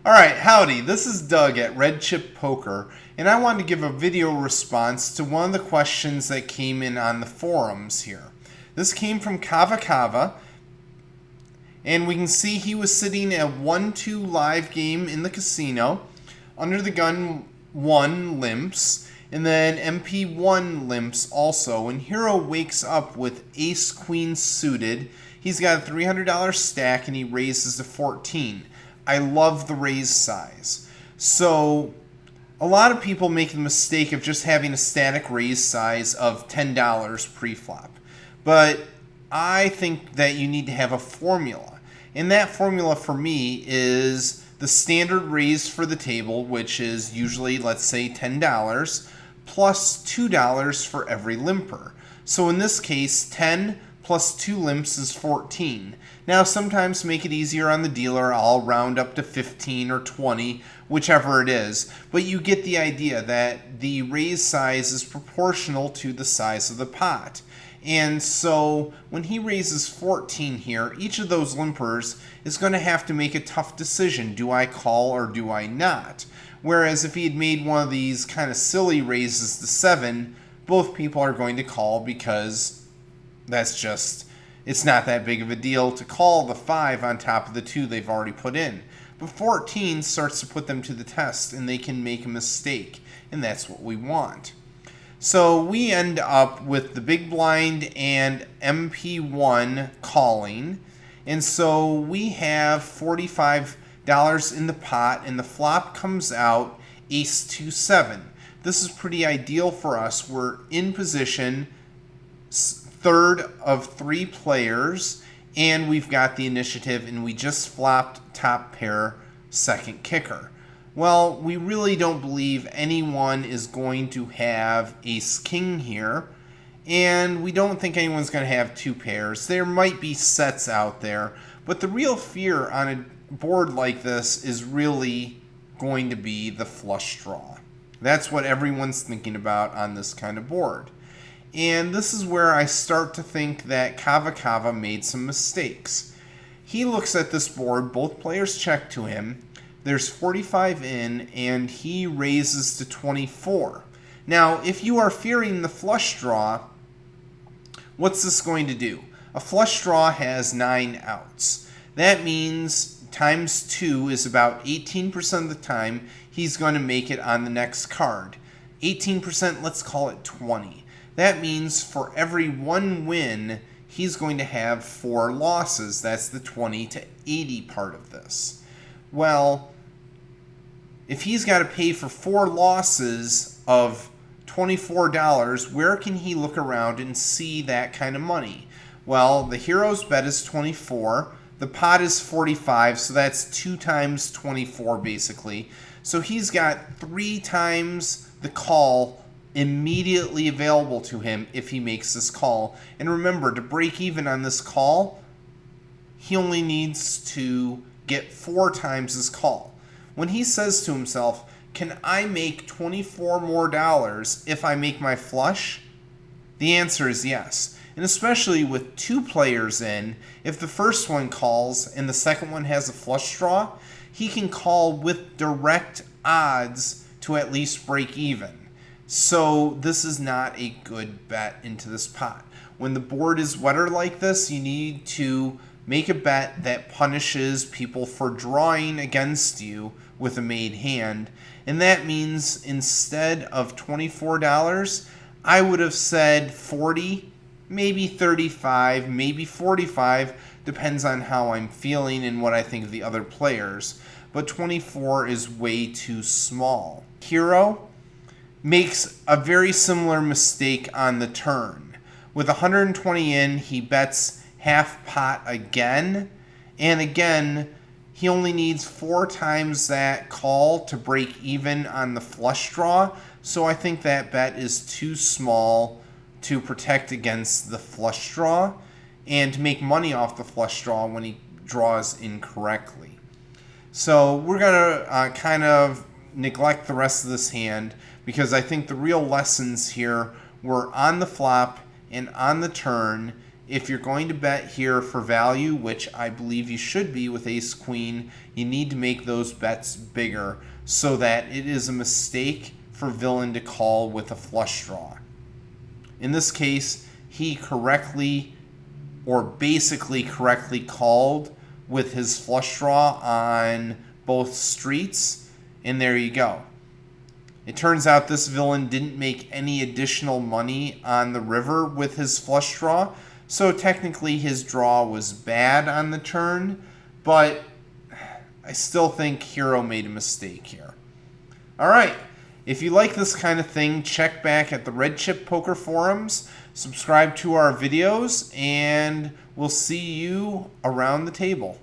Alright, howdy, this is Doug at Red Chip Poker, and I wanted to give a video response to one of the questions that came in on the forums here. This came from Kava Kava, and we can see he was sitting at 1-2 live game in the casino. Under the gun 1 limps, and then MP1 limps also, and Hero wakes up with Ace Queen suited. He's got a $300 stack and he raises to 14. I love the raise size. So a lot of people make the mistake of just having a static raise size of $10 pre-flop. But I think that you need to have a formula. And that formula for me is the standard raise for the table, which is usually, let's say, $10, plus $2 for every limper. So in this case, 10 plus 2 limps is 14. Now sometimes to make it easier on the dealer, I'll round up to 15 or 20, whichever it is. But you get the idea that the raise size is proportional to the size of the pot. And so when he raises 14 here, each of those limpers is going to have to make a tough decision. Do I call or do I not? Whereas if he had made one of these kind of silly raises to 7, both people are going to call because that's just, it's not that big of a deal to call the 5 on top of the 2 they've already put in. But 14 starts to put them to the test and they can make a mistake, and that's what we want. So we end up with the big blind and MP1 calling, and so we have $45 in the pot, and the flop comes out Ace 2-7. This is pretty ideal for us. We're in position, third of 3 players, and we've got the initiative, and we just flopped top pair second kicker. Well, we really don't believe anyone is going to have ace king here, and we don't think anyone's going to have 2 pairs. There might be sets out there, but the real fear on a board like this is really going to be the flush draw. That's what everyone's thinking about on this kind of board. And this is where I start to think that Kava Kava made some mistakes. He looks at this board, both players check to him, there's 45 in, and he raises to 24. Now, if you are fearing the flush draw, what's this going to do? A flush draw has 9 outs. That means times 2 is about 18% of the time he's going to make it on the next card. 18%, let's call it 20. That means for every 1 win, he's going to have 4 losses. That's the 20 to 80 part of this. Well, if he's got to pay for 4 losses of $24, where can he look around and see that kind of money? Well, the hero's bet is 24. The pot is 45, so that's 2 times 24 basically. So he's got 3 times the call immediately available to him if he makes this call. And remember, to break even on this call, he only needs to get 4 times his call. When he says to himself, can I make $24 more if I make my flush? The answer is yes. And especially with 2 players in, if the first one calls and the second one has a flush draw, he can call with direct odds to at least break even. So this is not a good bet into this pot. When the board is wetter like this, you need to make a bet that punishes people for drawing against you with a made hand. And that means instead of $24, I would have said 40, maybe 35, maybe 45, depends on how I'm feeling and what I think of the other players. But 24 is way too small. Hero makes a very similar mistake on the turn. With 120 in, he bets half pot again, and again, he only needs 4 times that call to break even on the flush draw, so I think that bet is too small to protect against the flush draw and to make money off the flush draw when he draws incorrectly. So we're going to kind of neglect the rest of this hand because I think the real lessons here were on the flop and on the turn, if you're going to bet here for value, which I believe you should be with ace-queen, you need to make those bets bigger so that it is a mistake for villain to call with a flush draw. In this case, he correctly, or basically correctly, called with his flush draw on both streets, and there you go. It turns out this villain didn't make any additional money on the river with his flush draw, so technically his draw was bad on the turn, but I still think Hero made a mistake here. Alright, if you like this kind of thing, check back at the Red Chip Poker forums, subscribe to our videos, and we'll see you around the table.